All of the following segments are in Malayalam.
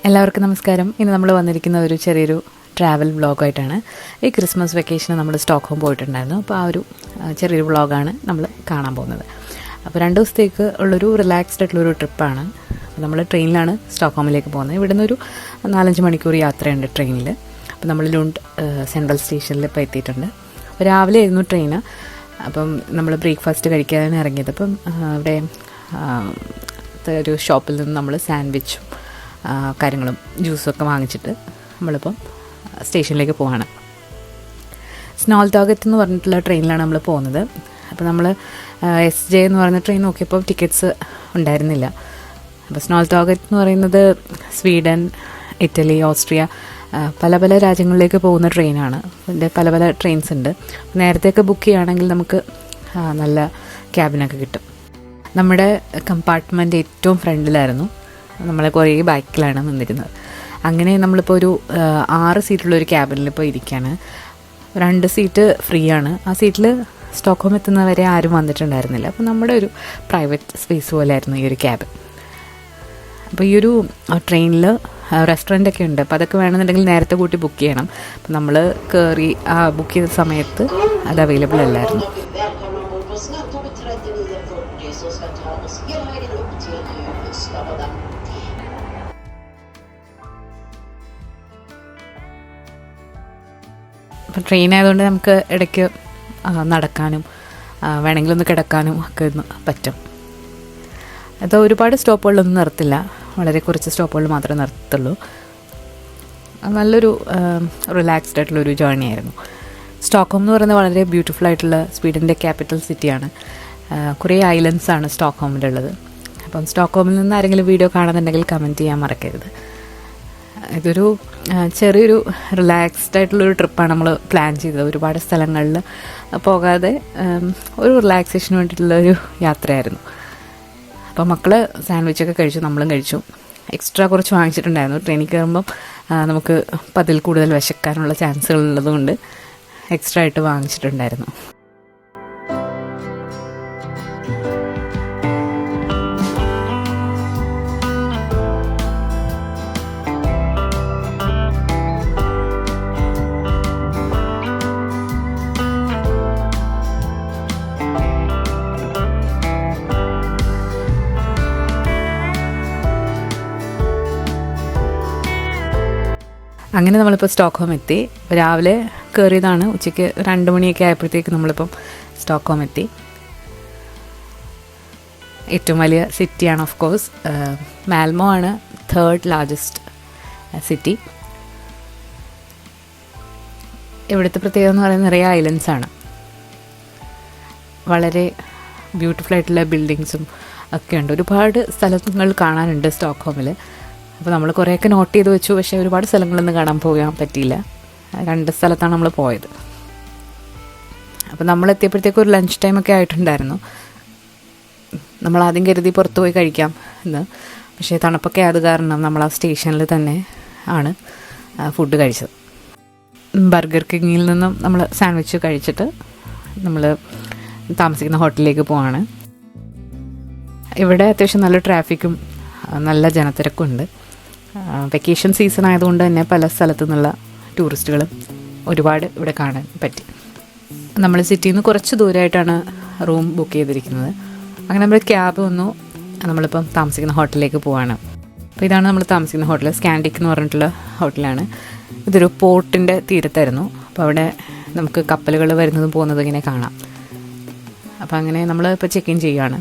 എല്ലാവർക്കും നമസ്കാരം. ഇന്ന് നമ്മൾ വന്നിരിക്കുന്ന ഒരു ചെറിയൊരു ട്രാവൽ വ്ളോഗായിട്ടാണ്. ഈ ക്രിസ്മസ് വെക്കേഷന് നമ്മൾ സ്റ്റോക്ക്ഹോം പോയിട്ടുണ്ടായിരുന്നു. അപ്പോൾ ആ ഒരു ചെറിയൊരു വ്ളോഗാണ് നമ്മൾ കാണാൻ പോകുന്നത്. അപ്പോൾ 2 ദിവസത്തേക്ക് ഉള്ളൊരു റിലാക്സ്ഡ് ആയിട്ടുള്ളൊരു ട്രിപ്പാണ്. നമ്മൾ ട്രെയിനിലാണ് സ്റ്റോക്ക്ഹോമിലേക്ക് പോകുന്നത്. ഇവിടെ നിന്നൊരു 4-5 മണിക്കൂർ യാത്രയുണ്ട് ട്രെയിനിൽ. അപ്പോൾ നമ്മൾ ലുണ്ട് സെൻട്രൽ സ്റ്റേഷനിൽ ഇപ്പോൾ എത്തിയിട്ടുണ്ട്. അപ്പോൾ രാവിലെ ആയിരുന്നു ട്രെയിന്. അപ്പം നമ്മൾ ബ്രേക്ക്ഫാസ്റ്റ് കഴിക്കാനാണ് ഇറങ്ങിയത്. അപ്പം ഇവിടെ ഒരു ഷോപ്പിൽ നിന്ന് നമ്മൾ സാൻഡ്വിച്ചും കാര്യങ്ങളും ജ്യൂസൊക്കെ വാങ്ങിച്ചിട്ട് നമ്മളിപ്പം സ്റ്റേഷനിലേക്ക് പോവാണ്. സ്നോൾതാഗത്ത് എന്ന് പറഞ്ഞിട്ടുള്ള ട്രെയിനിലാണ് നമ്മൾ പോകുന്നത്. അപ്പോൾ നമ്മൾ SJ എന്ന് പറയുന്ന ട്രെയിൻ നോക്കിയപ്പോൾ ടിക്കറ്റ്സ് ഉണ്ടായിരുന്നില്ല. അപ്പോൾ സ്നോൾതാഗത്ത് എന്ന് പറയുന്നത് സ്വീഡൻ, ഇറ്റലി, ഓസ്ട്രിയ പല പല രാജ്യങ്ങളിലേക്ക് പോകുന്ന ട്രെയിനാണ്. ഇതിൻ്റെ പല പല ട്രെയിൻസ് ഉണ്ട്. നേരത്തെയൊക്കെ ബുക്ക് ചെയ്യുകയാണെങ്കിൽ നമുക്ക് നല്ല ക്യാബിനൊക്കെ കിട്ടും. നമ്മുടെ കമ്പാർട്ട്മെൻറ്റ് ഏറ്റവും ഫ്രണ്ടിലായിരുന്നു. നമ്മൾ കുറേ ബാക്കിലാണ് നിന്നിരുന്നത്. അങ്ങനെ നമ്മളിപ്പോൾ ഒരു 6 സീറ്റുള്ളൊരു ക്യാബിനിൽ ഇപ്പോൾ ഇരിക്കുകയാണ്. 2 സീറ്റ് ഫ്രീ ആണ്. ആ സീറ്റിൽ സ്റ്റോക്ക്ഹോം എത്തുന്നവരെ ആരും വന്നിട്ടുണ്ടായിരുന്നില്ല. അപ്പോൾ നമ്മുടെ ഒരു പ്രൈവറ്റ് സ്പേസ് പോലെ ആയിരുന്നു ഈ ഒരു ക്യാബ്. അപ്പോൾ ഈ ഒരു ട്രെയിനിൽ റെസ്റ്റോറൻ്റൊക്കെ ഉണ്ട്. അപ്പോൾ അതൊക്കെ വേണമെന്നുണ്ടെങ്കിൽ നേരത്തെ കൂട്ടി ബുക്ക് ചെയ്യണം. അപ്പോൾ നമ്മൾ കയറി ബുക്ക് ചെയ്ത സമയത്ത് അത് അവൈലബിൾ അല്ലായിരുന്നു. അപ്പം ട്രെയിൻ ആയതുകൊണ്ട് നമുക്ക് ഇടയ്ക്ക് നടക്കാനും വേണമെങ്കിൽ ഒന്ന് കിടക്കാനും ഒക്കെ പറ്റും. അത് ഒരുപാട് സ്റ്റോപ്പുകളിലൊന്നും നിർത്തില്ല. വളരെ കുറച്ച് സ്റ്റോപ്പുകളിൽ മാത്രമേ നിർത്തുള്ളൂ. നല്ലൊരു റിലാക്സ്ഡ് ആയിട്ടുള്ളൊരു ജേർണി ആയിരുന്നു. സ്റ്റോക്ക്ഹോം എന്ന് പറയുന്നത് വളരെ ബ്യൂട്ടിഫുൾ ആയിട്ടുള്ള സ്വീഡൻ്റെ ക്യാപിറ്റൽ സിറ്റിയാണ്. കുറേ ഐലൻഡ്സാണ് സ്റ്റോക്ക്ഹോമിൻ്റെ ഉള്ളത്. അപ്പം സ്റ്റോക്ക്ഹോമിൽ നിന്ന് ആരെങ്കിലും വീഡിയോ കാണുന്നുണ്ടെങ്കിൽ കമൻറ്റ് ചെയ്യാൻ മറക്കരുത്. ഇതൊരു ചെറിയൊരു റിലാക്സ്ഡ് ആയിട്ടുള്ളൊരു ട്രിപ്പാണ് നമ്മൾ പ്ലാൻ ചെയ്തത്. ഒരുപാട് സ്ഥലങ്ങളിൽ പോകാതെ ഒരു റിലാക്സേഷന് വേണ്ടിയിട്ടുള്ളൊരു യാത്രയായിരുന്നു. അപ്പോൾ മക്കൾ സാൻഡ്വിച്ചൊക്കെ കഴിച്ചു, നമ്മളും കഴിച്ചു. എക്സ്ട്രാ കുറച്ച് വാങ്ങിച്ചിട്ടുണ്ടായിരുന്നു. ട്രെയിനിൽ കയറുമ്പം നമുക്ക് അതിൽ കൂടുതൽ വിശക്കാനുള്ള ചാൻസുകൾ ഉള്ളതുകൊണ്ട് എക്സ്ട്രാ ആയിട്ട് വാങ്ങിച്ചിട്ടുണ്ടായിരുന്നു. അങ്ങനെ നമ്മളിപ്പോൾ സ്റ്റോക്ക്ഹോം എത്തി. രാവിലെ കയറിയതാണ്. ഉച്ചയ്ക്ക് 2 മണിയൊക്കെ ആയപ്പോഴത്തേക്ക് നമ്മളിപ്പം സ്റ്റോക്ക്ഹോം എത്തി. ഏറ്റവും വലിയ സിറ്റിയാണ് ഓഫ് കോഴ്സ്. മാൽമോ ആണ് 3rd ലാർജസ്റ്റ് സിറ്റി. ഇവിടുത്തെ പ്രത്യേകത എന്ന് പറയുന്നത് നിറയെ ഐലൻഡ്സാണ്. വളരെ ബ്യൂട്ടിഫുൾ ആയിട്ടുള്ള ബിൽഡിങ്സും ഒക്കെ ഉണ്ട്. ഒരുപാട് സ്ഥലങ്ങൾ കാണാനുണ്ട് സ്റ്റോക്ക്ഹോമിൽ. അപ്പോൾ നമ്മൾ കുറേയൊക്കെ നോട്ട് ചെയ്ത് വെച്ചു. പക്ഷേ ഒരുപാട് സ്ഥലങ്ങളൊന്നും കാണാൻ പോകാൻ പറ്റിയില്ല. 2 സ്ഥലത്താണ് നമ്മൾ പോയത്. അപ്പോൾ നമ്മൾ എത്തിയപ്പോഴത്തേക്കും ഒരു ലഞ്ച് ടൈമൊക്കെ ആയിട്ടുണ്ടായിരുന്നു. നമ്മൾ ആദ്യം കരുതി പുറത്ത് പോയി കഴിക്കാം എന്ന്. പക്ഷേ തണുപ്പൊക്കെ ആയത് കാരണം നമ്മൾ ആ സ്റ്റേഷനിൽ തന്നെ ആണ് ഫുഡ് കഴിച്ചത്. ബർഗർ കിങ്ങിൽ നിന്നും നമ്മൾ സാൻഡ്വിച്ച് കഴിച്ചിട്ട് നമ്മൾ താമസിക്കുന്ന ഹോട്ടലിലേക്ക് പോവാണ്. ഇവിടെ അത്യാവശ്യം നല്ല ട്രാഫിക്കും നല്ല ജനത്തിരക്കും ഉണ്ട്. വെക്കേഷൻ സീസൺ ആയതുകൊണ്ട് തന്നെ പല സ്ഥലത്തു നിന്നുള്ള ടൂറിസ്റ്റുകളും ഒരുപാട് ഇവിടെ കാണാൻ പറ്റി. നമ്മൾ സിറ്റിയിൽ നിന്ന് കുറച്ച് ദൂരമായിട്ടാണ് റൂം ബുക്ക് ചെയ്തിരിക്കുന്നത്. അങ്ങനെ നമ്മൾ ക്യാബ് വന്നു. നമ്മളിപ്പം താമസിക്കുന്ന ഹോട്ടലിലേക്ക് പോവാണ്. അപ്പോൾ ഇതാണ് നമ്മൾ താമസിക്കുന്ന ഹോട്ടൽ. സ്കാൻഡിക് എന്ന് പറഞ്ഞിട്ടുള്ള ഹോട്ടലാണ്. ഇതൊരു പോർട്ടിൻ്റെ തീരത്തായിരുന്നു. അപ്പോൾ അവിടെ നമുക്ക് കപ്പലുകൾ വരുന്നതും പോകുന്നതും ഇങ്ങനെ കാണാം. അപ്പോൾ അങ്ങനെ നമ്മൾ ഇപ്പോൾ ചെക്ക് ഇൻ ചെയ്യുകയാണ്.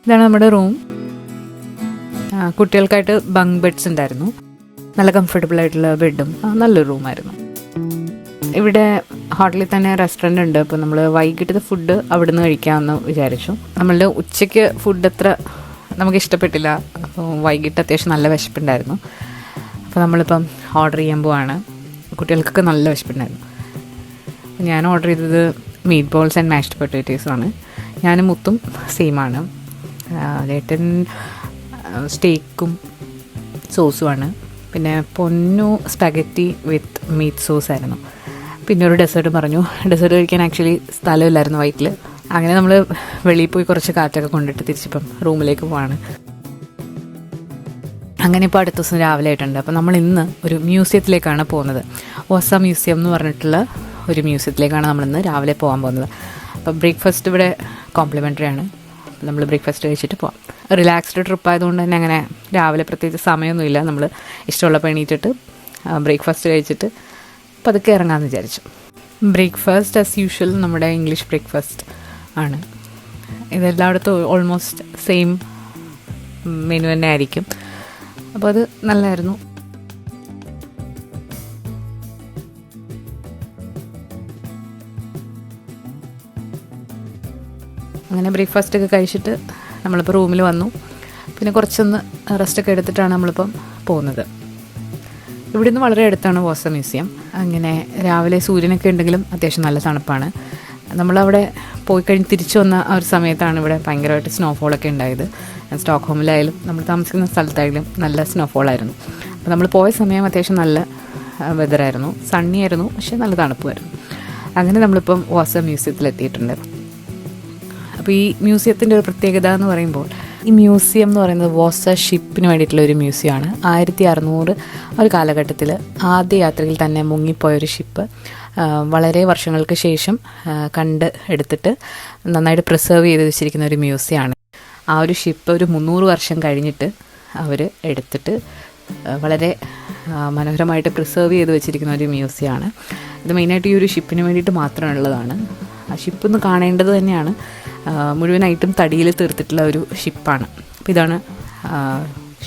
ഇതാണ് നമ്മുടെ റൂം. കുട്ടികൾക്കായിട്ട് ബങ്ക് ബെഡ്സ് ഉണ്ടായിരുന്നു. നല്ല കംഫർട്ടബിൾ ആയിട്ടുള്ള ബെഡും നല്ലൊരു റൂമായിരുന്നു. ഇവിടെ ഹോട്ടലിൽ തന്നെ റെസ്റ്റോറൻ്റ് ഉണ്ട്. അപ്പോൾ നമ്മൾ വൈകിട്ടത്തെ ഫുഡ് അവിടെ നിന്ന് കഴിക്കാമെന്ന് വിചാരിച്ചു. നമ്മളുടെ ഉച്ചയ്ക്ക് ഫുഡ് അത്ര നമുക്ക് ഇഷ്ടപ്പെട്ടില്ല. അപ്പോൾ വൈകിട്ട് അത്യാവശ്യം നല്ല വിശപ്പുണ്ടായിരുന്നു. അപ്പോൾ നമ്മളിപ്പം ഓർഡർ ചെയ്യാൻ പോവാണ്. കുട്ടികൾക്കൊക്കെ നല്ല വിശപ്പുണ്ടായിരുന്നു. ഞാൻ ഓർഡർ ചെയ്തത് മീറ്റ് ബോൾസ് ആൻഡ് മാഷ്ഡ് പൊട്ടാറ്റോസാണ്. ഞാനും മുത്തും സെയിമാണ്. ഏട്ടൻ സ്റ്റേക്കും സോസുമാണ്. പിന്നെ പൊന്നു സ്പഗറ്റി വിത്ത് മീറ്റ് സോസ് ആയിരുന്നു. പിന്നെ ഒരു ഡെസേർട്ട് പറഞ്ഞു. ഡെസേർട്ട് കഴിക്കാൻ ആക്ച്വലി സ്ഥലമില്ലായിരുന്നു വയറ്റിൽ. അങ്ങനെ നമ്മൾ വെളിയിൽ പോയി കുറച്ച് കാറ്റൊക്കെ കൊണ്ടിട്ട് തിരിച്ചിപ്പം റൂമിലേക്ക് പോവാണ്. അങ്ങനെ ഇപ്പോൾ അടുത്ത ദിവസം രാവിലെ ആയിട്ടുണ്ട്. അപ്പോൾ നമ്മൾ ഇന്ന് ഒരു മ്യൂസിയത്തിലേക്കാണ് പോകുന്നത്. ഓസ മ്യൂസിയം എന്ന് പറഞ്ഞിട്ടുള്ള ഒരു മ്യൂസിയത്തിലേക്കാണ് നമ്മളിന്ന് രാവിലെ പോകാൻ പോകുന്നത്. അപ്പോൾ ബ്രേക്ക്ഫാസ്റ്റ് ഇവിടെ കോംപ്ലിമെൻ്ററി ആണ്. നമ്മൾ ബ്രേക്ക്ഫാസ്റ്റ് കഴിച്ചിട്ട് പോകാം. റിലാക്സ്ഡ് ട്രിപ്പ് ആയതുകൊണ്ട് തന്നെ അങ്ങനെ രാവിലെ പ്രത്യേകിച്ച് സമയമൊന്നുമില്ല. നമ്മൾ ഇഷ്ടമുള്ളപ്പോൾ എണീറ്റിട്ട് ബ്രേക്ക്ഫാസ്റ്റ് കഴിച്ചിട്ട് പതുക്കെ ഇറങ്ങാമെന്ന് വിചാരിച്ചു. ബ്രേക്ക്ഫാസ്റ്റ് ആസ് യൂഷ്വൽ നമ്മുടെ ഇംഗ്ലീഷ് ബ്രേക്ക്ഫാസ്റ്റ് ആണ്. ഇതെല്ലായിടത്തും ഓൾമോസ്റ്റ് സെയിം മെനു തന്നെ ആയിരിക്കും. അപ്പോൾ അത് നല്ലതായിരുന്നു. അങ്ങനെ ബ്രേക്ക്ഫാസ്റ്റ് ഒക്കെ കഴിച്ചിട്ട് നമ്മളിപ്പോൾ റൂമിൽ വന്നു. പിന്നെ കുറച്ചൊന്ന് റെസ്റ്റൊക്കെ എടുത്തിട്ടാണ് നമ്മളിപ്പം പോകുന്നത്. ഇവിടെ നിന്ന് വളരെ അടുത്താണ് ഓസ മ്യൂസിയം. അങ്ങനെ രാവിലെ സൂര്യനൊക്കെ ഉണ്ടെങ്കിലും അത്യാവശ്യം നല്ല തണുപ്പാണ്. നമ്മളവിടെ പോയി കഴിഞ്ഞ് തിരിച്ചു വന്ന ആ ഒരു സമയത്താണ് ഇവിടെ ഭയങ്കരമായിട്ട് സ്നോഫോളൊക്കെ ഉണ്ടായത്. സ്റ്റോക്ക്ഹോമിലായാലും നമ്മൾ താമസിക്കുന്ന സ്ഥലത്തായാലും നല്ല സ്നോഫോളായിരുന്നു. അപ്പോൾ നമ്മൾ പോയ സമയം അത്യാവശ്യം നല്ല വെതറായിരുന്നു, സണ്ണി ആയിരുന്നു, പക്ഷേ നല്ല തണുപ്പുമായിരുന്നു. അങ്ങനെ നമ്മളിപ്പം ഓസ മ്യൂസിയത്തിലെത്തിയിട്ടുണ്ട്. അപ്പോൾ ഈ മ്യൂസിയത്തിൻ്റെ ഒരു പ്രത്യേകത എന്ന് പറയുമ്പോൾ, ഈ മ്യൂസിയം എന്ന് പറയുന്നത് ഓസ ഷിപ്പിന് വേണ്ടിയിട്ടുള്ള ഒരു മ്യൂസിയമാണ്. 1600 ഒരു കാലഘട്ടത്തിൽ ആദ്യ യാത്രയിൽ തന്നെ മുങ്ങിപ്പോയൊരു ഷിപ്പ് വളരെ വർഷങ്ങൾക്ക് ശേഷം കണ്ട് എടുത്തിട്ട് നന്നായിട്ട് പ്രിസർവ് ചെയ്ത് വെച്ചിരിക്കുന്ന ഒരു മ്യൂസിയമാണ്. ആ ഒരു ഷിപ്പ് ഒരു 300 വർഷം കഴിഞ്ഞിട്ട് അവർ എടുത്തിട്ട് വളരെ മനോഹരമായിട്ട് പ്രിസർവ് ചെയ്ത് വെച്ചിരിക്കുന്ന ഒരു മ്യൂസിയമാണ്. ഇത് മെയിനായിട്ട് ഈ ഒരു ഷിപ്പിന് വേണ്ടിയിട്ട് മാത്രമുള്ളതാണ്. ആ ഷിപ്പൊന്ന് കാണേണ്ടത് തന്നെയാണ്. മുഴുവനായിട്ടും തടിയിൽ തീർത്തിട്ടുള്ള ഒരു ഷിപ്പാണ്. അപ്പോൾ ഇതാണ്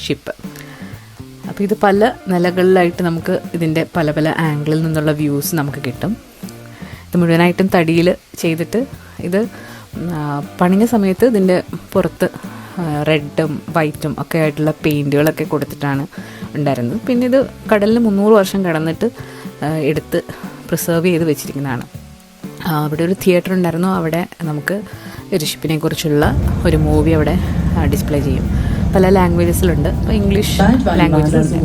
ഷിപ്പ്. അപ്പോൾ ഇത് പല നിലകളിലായിട്ട് നമുക്ക് ഇതിൻ്റെ പല പല ആംഗിളിൽ നിന്നുള്ള വ്യൂസ് നമുക്ക് കിട്ടും. ഇത് മുഴുവനായിട്ടും തടിയിൽ ചെയ്തിട്ട് ഇത് പണിഞ്ഞ സമയത്ത് ഇതിൻ്റെ പുറത്ത് റെഡും വൈറ്റും ഒക്കെ ആയിട്ടുള്ള പെയിൻറ്റുകളൊക്കെ കൊടുത്തിട്ടാണ് ഉണ്ടായിരുന്നത്. പിന്നെ ഇത് കടലിൽ 300 വർഷം കിടന്നിട്ട് എടുത്ത് പ്രിസർവ് ചെയ്ത് വെച്ചിരിക്കുന്നതാണ്. അവിടെ ഒരു തിയേറ്റർ ഉണ്ടായിരുന്നു. അവിടെ നമുക്ക് ഒരു ഷിപ്പിനെ കുറിച്ചുള്ള ഒരു മൂവി അവിടെ ഡിസ്പ്ലേ ചെയ്യും. പല ലാംഗ്വേജസിലുണ്ട്. അപ്പോൾ ഇംഗ്ലീഷ് ലാംഗ്വേജിലുണ്ട്.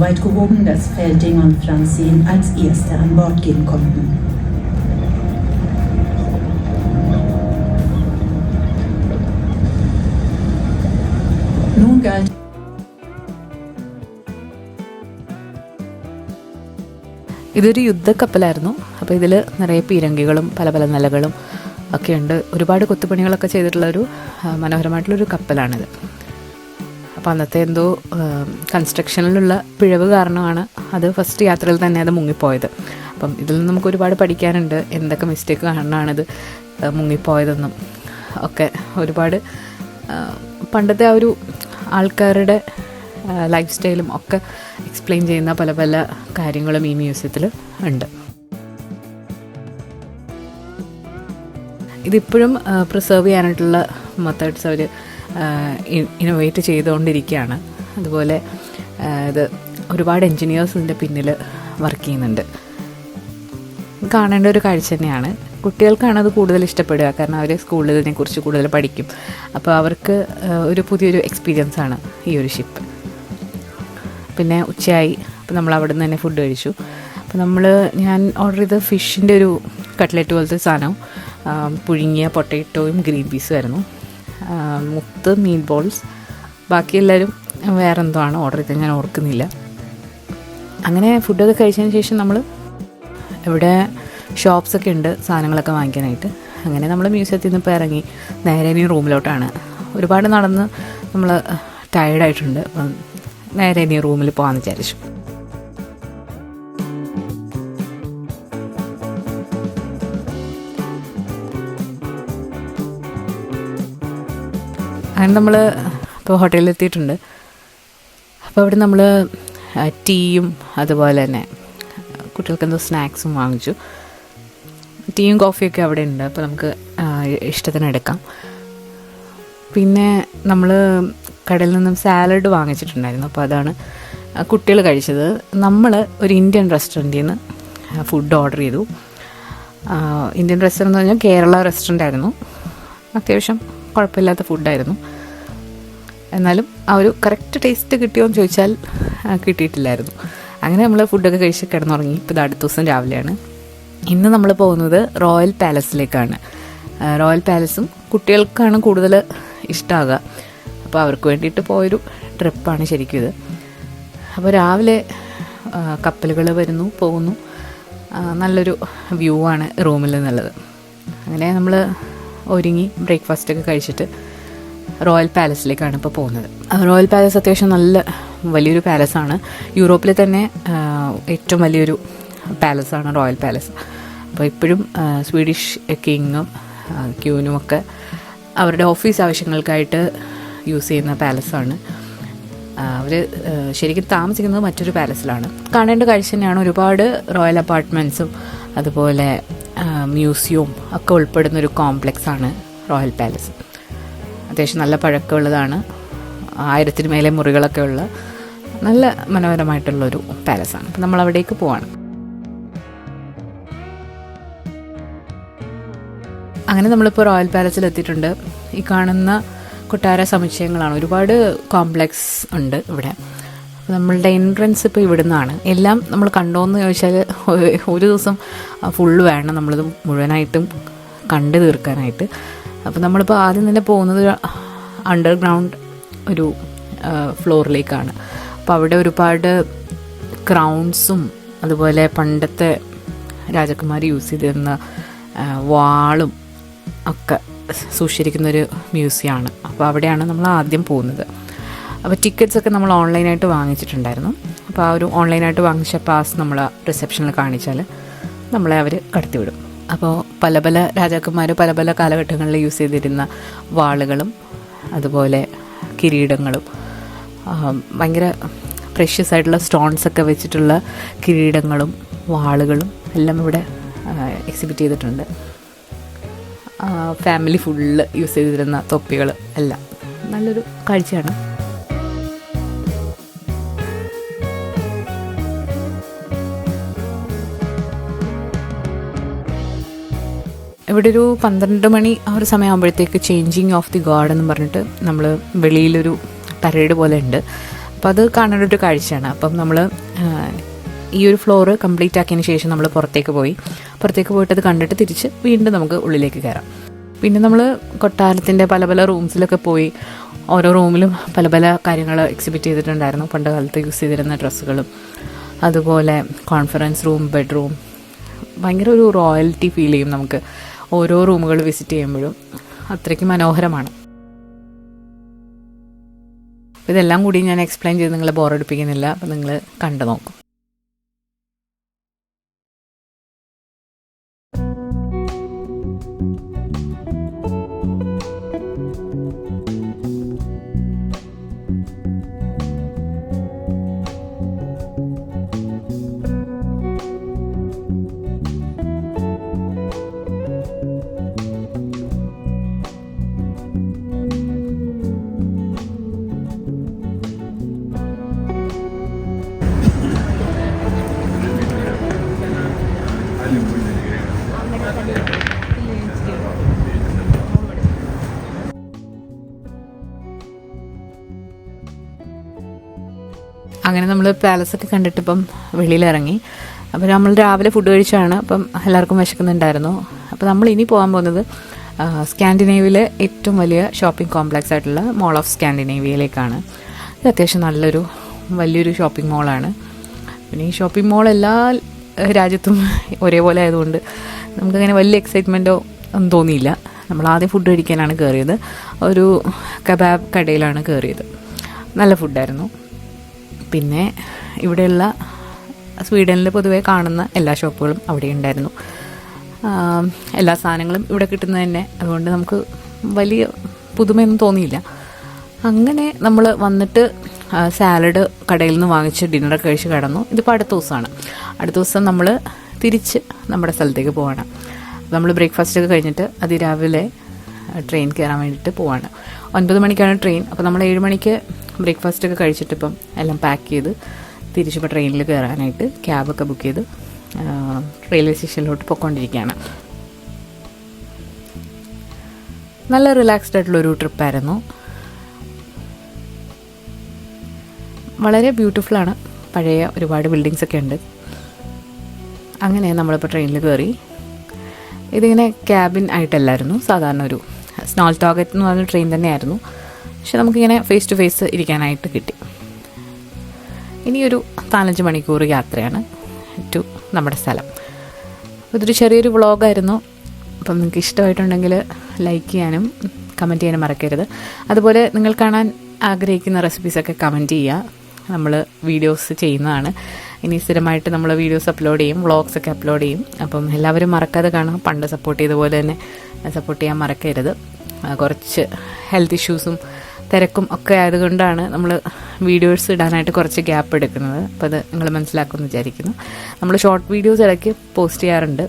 ഇതൊരു യുദ്ധക്കപ്പലായിരുന്നു. അപ്പോൾ ഇതിൽ നിറയെ പീരങ്കികളും പല പല നിലകളും ഒക്കെ ഉണ്ട്. ഒരുപാട് കൊത്തുപണികളൊക്കെ ചെയ്തിട്ടുള്ളൊരു മനോഹരമായിട്ടുള്ളൊരു കപ്പലാണിത്. അപ്പോൾ അന്നത്തെ എന്തോ കൺസ്ട്രക്ഷനിലുള്ള പിഴവ് കാരണമാണ് അത് ഫസ്റ്റ് യാത്രയിൽ തന്നെ അത് മുങ്ങിപ്പോയത്. അപ്പം ഇതിൽ നിന്ന് നമുക്ക് ഒരുപാട് പഠിക്കാനുണ്ട്. എന്തൊക്കെ മിസ്റ്റേക്ക് കാരണമാണിത് മുങ്ങിപ്പോയതെന്നും ഒക്കെ ഒരുപാട് പണ്ടത്തെ ആ ഒരു ആൾക്കാരുടെ ലൈഫ് സ്റ്റൈലും ഒക്കെ എക്സ്പ്ലെയിൻ ചെയ്യുന്ന പല പല കാര്യങ്ങളും ഈ മ്യൂസിയത്തിൽ ഉണ്ട്. ഇതിപ്പോഴും പ്രിസർവ് ചെയ്യാനായിട്ടുള്ള മെത്തേഡ്സ് അവർ ഇന്നോവേറ്റ് ചെയ്തുകൊണ്ടിരിക്കുകയാണ്. അതുപോലെ ഇത് ഒരുപാട് എൻജിനീയേഴ്സ് ഇതിൻ്റെ പിന്നിൽ വർക്ക് ചെയ്യുന്നുണ്ട്. കാണേണ്ട ഒരു കാഴ്ച തന്നെയാണ്. കുട്ടികൾക്കാണ് അത് കൂടുതൽ ഇഷ്ടപ്പെടുക. കാരണം അവർ സ്കൂളിൽ ഇതിനെക്കുറിച്ച് കൂടുതൽ പഠിക്കും. അപ്പോൾ അവർക്ക് ഒരു പുതിയൊരു എക്സ്പീരിയൻസ് ആണ് ഈ ഒരു ഷിപ്പ്. പിന്നെ ഉച്ചയായി. അപ്പോൾ നമ്മൾ അവിടെ നിന്ന് തന്നെ ഫുഡ് കഴിച്ചു. അപ്പോൾ ഞാൻ ഓർഡർ ചെയ്ത ഫിഷിൻ്റെ ഒരു കട്ട്ലറ്റ് പോലത്തെ സാധനം, പുഴുങ്ങിയ പൊട്ടറ്റോയും ഗ്രീൻ പീസും ആയിരുന്നു. മുത്ത് മീൽ ബോൾസ്. ബാക്കി എല്ലാവരും വേറെ എന്തോ ആണ് ഓർഡർ ചെയ്തത്, ഞാൻ ഓർക്കുന്നില്ല. അങ്ങനെ ഫുഡൊക്കെ കഴിച്ചതിന് ശേഷം നമ്മൾ ഇവിടെ ഷോപ്സൊക്കെ ഉണ്ട് സാധനങ്ങളൊക്കെ വാങ്ങിക്കാനായിട്ട്. അങ്ങനെ നമ്മൾ മ്യൂസിയത്തിൽ നിന്ന് ഇപ്പോൾ ഇറങ്ങി നേരെ ഇനി റൂമിലോട്ടാണ്. ഒരുപാട് നടന്ന് നമ്മൾ ടയേർഡായിട്ടുണ്ട്. അപ്പം നേരെ ഇനി റൂമിൽ പോകാമെന്ന് വിചാരിച്ചു. അങ്ങനെ നമ്മൾ ഇപ്പോൾ ഹോട്ടലിൽ എത്തിയിട്ടുണ്ട്. അപ്പോൾ അവിടെ നമ്മൾ ടീയും അതുപോലെ തന്നെ കുട്ടികൾക്ക് എന്തോ സ്നാക്സും വാങ്ങിച്ചു. ടീയും കോഫിയൊക്കെ അവിടെ ഉണ്ട്. അപ്പോൾ നമുക്ക് ഇഷ്ടത്തിന് എടുക്കാം. പിന്നെ നമ്മൾ കടയിൽ നിന്നും സാലഡ് വാങ്ങിച്ചിട്ടുണ്ടായിരുന്നു. അപ്പോൾ അതാണ് കുട്ടികൾ കഴിച്ചത്. നമ്മൾ ഒരു ഇന്ത്യൻ റെസ്റ്റോറൻറ്റിൽ നിന്ന് ഫുഡ് ഓർഡർ ചെയ്തു. ഇന്ത്യൻ റെസ്റ്റോറൻറ്റ് എന്ന് പറഞ്ഞാൽ കേരള റെസ്റ്റോറൻ്റ് ആയിരുന്നു. അത്യാവശ്യം കുഴപ്പമില്ലാത്ത ഫുഡായിരുന്നു. എന്നാലും ആ ഒരു കറക്റ്റ് ടേസ്റ്റ് കിട്ടിയോ എന്ന് ചോദിച്ചാൽ കിട്ടിയിട്ടില്ലായിരുന്നു. അങ്ങനെ നമ്മൾ ഫുഡൊക്കെ കഴിച്ച് കിടന്നുറങ്ങി. ഇപ്പോൾ ഇത് അടുത്ത ദിവസം രാവിലെയാണ്. ഇന്ന് നമ്മൾ പോകുന്നത് റോയൽ പാലസിലേക്കാണ്. റോയൽ പാലസും കുട്ടികൾക്കാണ് കൂടുതൽ ഇഷ്ടമാകുക. അപ്പോൾ അവർക്ക് വേണ്ടിയിട്ട് പോയൊരു ട്രിപ്പാണ് ശരിക്കും ഇത്. അപ്പോൾ രാവിലെ കപ്പലുകൾ വരുന്നു പോകുന്നു, നല്ലൊരു വ്യൂ ആണ് റൂമിൽ നിന്നുള്ളത്. അങ്ങനെ നമ്മൾ ഒരുങ്ങി ബ്രേക്ക്ഫാസ്റ്റൊക്കെ കഴിച്ചിട്ട് റോയൽ പാലസിലേക്കാണ് ഇപ്പോൾ പോകുന്നത്. റോയൽ പാലസ് അത്യാവശ്യം നല്ല വലിയൊരു പാലസാണ്. യൂറോപ്പിലെ തന്നെ ഏറ്റവും വലിയൊരു പാലസാണ് റോയൽ പാലസ്. അപ്പോൾ ഇപ്പോഴും സ്വീഡിഷ് കിങ്ങും ക്യൂനുമൊക്കെ അവരുടെ ഓഫീസ് ആവശ്യങ്ങൾക്കായിട്ട് യൂസ് ചെയ്യുന്ന പാലസാണ്. അവർ ശരിക്കും താമസിക്കുന്നത് മറ്റൊരു പാലസിലാണ്. കാണേണ്ട കാഴ്ച തന്നെയാണ്. ഒരുപാട് റോയൽ അപ്പാർട്ട്മെൻറ്റ്സും അതുപോലെ മ്യൂസിയവും ഒക്കെ ഉൾപ്പെടുന്നൊരു കോംപ്ലക്സാണ് റോയൽ പാലസ്. അത്യാവശ്യം നല്ല പഴക്കമുള്ളതാണ്. 1000 മേലെ മുറികളൊക്കെ ഉള്ള നല്ല മനോഹരമായിട്ടുള്ളൊരു പാലസാണ്. അപ്പം നമ്മൾ അവിടേക്ക് പോവാണ്. അങ്ങനെ നമ്മളിപ്പോൾ റോയൽ പാലസിൽ എത്തിയിട്ടുണ്ട്. ഈ കാണുന്ന കൊട്ടാര സമുച്ചയങ്ങളാണ്. ഒരുപാട് കോംപ്ലക്സ് ഉണ്ട് ഇവിടെ. അപ്പോൾ നമ്മളുടെ എൻട്രൻസ് ഇപ്പോൾ ഇവിടെ നിന്നാണ്. എല്ലാം നമ്മൾ കണ്ടോയെന്ന് ചോദിച്ചാൽ ഒരു ദിവസം ഫുള്ള് വേണം നമ്മളിത് മുഴുവനായിട്ടും കണ്ടു തീർക്കാനായിട്ട്. അപ്പോൾ നമ്മളിപ്പോൾ ആദ്യം തന്നെ പോകുന്നത് അണ്ടർഗ്രൗണ്ട് ഒരു ഫ്ലോറിലേക്കാണ്. അപ്പോൾ അവിടെ ഒരുപാട് ക്രൗൺസും അതുപോലെ പണ്ടത്തെ രാജകുമാരി യൂസ് ചെയ്തിരുന്ന വാളും ഒക്കെ സൂക്ഷിച്ചിരിക്കുന്നൊരു മ്യൂസിയമാണ്. അപ്പോൾ അവിടെയാണ് നമ്മൾ ആദ്യം പോകുന്നത്. അപ്പോൾ ടിക്കറ്റ്സൊക്കെ നമ്മൾ ഓൺലൈനായിട്ട് വാങ്ങിച്ചിട്ടുണ്ടായിരുന്നു. അപ്പോൾ ആ ഒരു ഓൺലൈനായിട്ട് വാങ്ങിച്ച പാസ് നമ്മൾ റിസപ്ഷനിൽ കാണിച്ചാൽ നമ്മളെ അവർ കടത്തിവിടും. അപ്പോൾ പല പല രാജാക്കന്മാർ പല പല കാലഘട്ടങ്ങളിൽ യൂസ് ചെയ്തിരുന്ന വാളുകളും അതുപോലെ കിരീടങ്ങളും ഭയങ്കര പ്രഷ്യസ് ആയിട്ടുള്ള സ്റ്റോൺസൊക്കെ വെച്ചിട്ടുള്ള കിരീടങ്ങളും വാളുകളും എല്ലാം ഇവിടെ എക്സിബിറ്റ് ചെയ്തിട്ടുണ്ട്. ഫാമിലി ഫുള്ള് യൂസ് ചെയ്തിരുന്ന തൊപ്പികൾ എല്ലാം നല്ലൊരു കാഴ്ചയാണ്. ഇവിടെ ഒരു 12 മണി ആ ഒരു സമയമാകുമ്പോഴത്തേക്ക് ചേഞ്ചിങ് ഓഫ് ദി ഗാർഡ് എന്ന് പറഞ്ഞിട്ട് നമ്മൾ വെളിയിലൊരു പരേഡ് പോലെ ഉണ്ട്. അപ്പോൾ അത് കാണേണ്ട ഒരു കാഴ്ചയാണ്. അപ്പം നമ്മൾ ഈ ഒരു ഫ്ലോറ് കംപ്ലീറ്റ് ആക്കിയതിന് ശേഷം നമ്മൾ പുറത്തേക്ക് പോയിട്ട് അത് കണ്ടിട്ട് തിരിച്ച് വീണ്ടും നമുക്ക് ഉള്ളിലേക്ക് കയറാം. പിന്നെ നമ്മൾ കൊട്ടാരത്തിൻ്റെ പല പല റൂംസിലൊക്കെ പോയി ഓരോ റൂമിലും പല പല കാര്യങ്ങൾ എക്സിബിറ്റ് ചെയ്തിട്ടുണ്ടായിരുന്നു. പണ്ട് കാലത്ത് യൂസ് ചെയ്തിരുന്ന ഡ്രസ്സുകളും അതുപോലെ കോൺഫറൻസ് റൂം, ബെഡ്റൂം, ഭയങ്കര ഒരു റോയൽറ്റി ഫീൽ ചെയ്യും നമുക്ക് ഓരോ റൂമുകൾ വിസിറ്റ് ചെയ്യുമ്പോഴും. അത്രയ്ക്ക് മനോഹരമാണ്. ഇതെല്ലാം കൂടി ഞാൻ എക്സ്പ്ലെയിൻ ചെയ്ത് നിങ്ങളെ ബോറടിപ്പിക്കുന്നില്ല. അപ്പോൾ നിങ്ങൾ കണ്ടു നോക്കും. അങ്ങനെ നമ്മൾ പാലസൊക്കെ കണ്ടിട്ടിപ്പം വെളിയിലിറങ്ങി. അപ്പോൾ നമ്മൾ രാവിലെ ഫുഡ് കഴിച്ചാണ്. അപ്പം എല്ലാവർക്കും വിശക്കുന്നുണ്ടായിരുന്നു. അപ്പോൾ നമ്മൾ ഇനി പോകാൻ പോകുന്നത് സ്കാൻഡിനേവിയയിലെ ഏറ്റവും വലിയ ഷോപ്പിംഗ് കോംപ്ലക്സ് ആയിട്ടുള്ള മോൾ ഓഫ് സ്കാൻഡിനേവിയയിലേക്കാണ്. ഇത് അത്യാവശ്യം വലിയൊരു ഷോപ്പിംഗ് മോളാണ്. പിന്നെ ഈ ഷോപ്പിംഗ് മോൾ എല്ലാ രാജ്യത്തും ഒരേപോലെ ആയതുകൊണ്ട് നമുക്കങ്ങനെ വലിയ എക്സൈറ്റ്മെൻറ്റോ ഒന്നും തോന്നിയില്ല. നമ്മൾ ആദ്യം ഫുഡ് കഴിക്കാനാണ് കയറിയത്. ഒരു കബാബ് കടയിലാണ് കയറിയത്. നല്ല ഫുഡായിരുന്നു. പിന്നെ ഇവിടെയുള്ള സ്വീഡനിൽ പൊതുവെ കാണുന്ന എല്ലാ ഷോപ്പുകളും അവിടെ ഉണ്ടായിരുന്നു. എല്ലാ സാധനങ്ങളും ഇവിടെ കിട്ടുന്നത് തന്നെ, അതുകൊണ്ട് നമുക്ക് വലിയ പുതുമയൊന്നും തോന്നിയില്ല. അങ്ങനെ നമ്മൾ വന്നിട്ട് സാലഡ് കടയിൽ നിന്ന് വാങ്ങിച്ച് ഡിന്നറൊക്കെ കഴിച്ച് കിടന്നു. ഇതിപ്പോൾ അടുത്ത ദിവസം നമ്മൾ തിരിച്ച് നമ്മുടെ സ്ഥലത്തേക്ക് പോവാണ്. നമ്മൾ ബ്രേക്ക്ഫാസ്റ്റൊക്കെ കഴിഞ്ഞിട്ട് അതിരാവിലെ ട്രെയിൻ കയറാൻ വേണ്ടിയിട്ട് പോവാണ്. 9 മണിക്കാണ് ട്രെയിൻ. അപ്പോൾ നമ്മൾ 7 മണിക്ക് ബ്രേക്ക്ഫാസ്റ്റൊക്കെ കഴിച്ചിട്ടിപ്പം എല്ലാം പാക്ക് ചെയ്ത് തിരിച്ചിപ്പോൾ ട്രെയിനിൽ കയറാനായിട്ട് ക്യാബൊക്കെ ബുക്ക് ചെയ്ത് റെയിൽവേ സ്റ്റേഷനിലോട്ട് പോയിക്കൊണ്ടിരിക്കുകയാണ്. നല്ല റിലാക്സ്ഡ് ആയിട്ടുള്ളൊരു ട്രിപ്പായിരുന്നു. വളരെ ബ്യൂട്ടിഫുള്ളാണ്. പഴയ ഒരുപാട് ബിൽഡിങ്സൊക്കെ ഉണ്ട്. അങ്ങനെ നമ്മളിപ്പോൾ ട്രെയിനിൽ കയറി. ഇതിങ്ങനെ ക്യാബിൻ ആയിട്ടല്ലായിരുന്നു, സാധാരണ ഒരു സ്നോൾടോഗറ്റ് എന്ന് പറഞ്ഞ ട്രെയിൻ തന്നെയായിരുന്നു, പക്ഷെ നമുക്കിങ്ങനെ ഫേസ് ടു ഫേസ് ഇരിക്കാനായിട്ട് കിട്ടി. ഇനിയൊരു 4-5 മണിക്കൂർ യാത്രയാണ് ടു നമ്മുടെ സ്ഥലം. ഇതൊരു ചെറിയൊരു വ്ളോഗായിരുന്നു. അപ്പം നിങ്ങൾക്ക് ഇഷ്ടമായിട്ടുണ്ടെങ്കിൽ ലൈക്ക് ചെയ്യാനും കമൻറ്റ് ചെയ്യാനും മറക്കരുത്. അതുപോലെ നിങ്ങൾ കാണാൻ ആഗ്രഹിക്കുന്ന റെസിപ്പീസൊക്കെ കമൻറ്റ് ചെയ്യുക. നമ്മൾ വീഡിയോസ് ചെയ്യുന്നതാണ്. ഇനി സ്ഥിരമായിട്ട് നമ്മൾ വീഡിയോസ് അപ്ലോഡ് ചെയ്യും, വ്ളോഗ്സൊക്കെ അപ്ലോഡ് ചെയ്യും. അപ്പം എല്ലാവരും മറക്കാതെ കാണാം. പണ്ട് സപ്പോർട്ട് ചെയ്തപോലെ തന്നെ സപ്പോർട്ട് ചെയ്യാൻ മറക്കരുത്. കുറച്ച് ഹെൽത്ത് ഇഷ്യൂസും തിരക്കും ഒക്കെ ആയതുകൊണ്ടാണ് നമ്മൾ വീഡിയോസ് ഇടാനായിട്ട് കുറച്ച് ഗ്യാപ്പ് എടുക്കുന്നത്. അപ്പോൾ അത് നിങ്ങൾ മനസ്സിലാക്കുമെന്ന് വിചാരിക്കുന്നു. നമ്മൾ ഷോർട്ട് വീഡിയോസ് ഇടയ്ക്ക് പോസ്റ്റ് ചെയ്യാറുണ്ട്.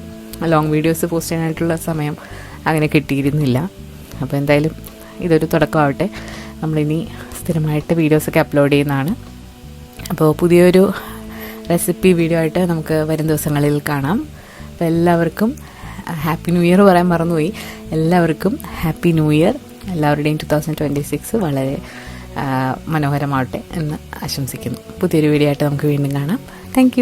ലോങ് വീഡിയോസ് പോസ്റ്റ് ചെയ്യാനായിട്ടുള്ള സമയം അങ്ങനെ കിട്ടിയിരുന്നില്ല. അപ്പോൾ എന്തായാലും ഇതൊരു തുടക്കമാവട്ടെ. നമ്മളിനി സ്ഥിരമായിട്ട് വീഡിയോസൊക്കെ അപ്ലോഡ് ചെയ്യുന്നതാണ്. അപ്പോൾ പുതിയൊരു റെസിപ്പി വീഡിയോ ആയിട്ട് നമുക്ക് വരും ദിവസങ്ങളിൽ കാണാം. അപ്പോൾ എല്ലാവർക്കും ഹാപ്പി ന്യൂ ഇയർ പറയാൻ മറന്നുപോയി. എല്ലാവർക്കും ഹാപ്പി ന്യൂ ഇയർ. എല്ലാവരുടെയും 2026 വളരെ മനോഹരമാവട്ടെ എന്ന് ആശംസിക്കുന്നു. പുതിയൊരു വീഡിയോ ആയിട്ട് നമുക്ക് വീണ്ടും കാണാം. താങ്ക്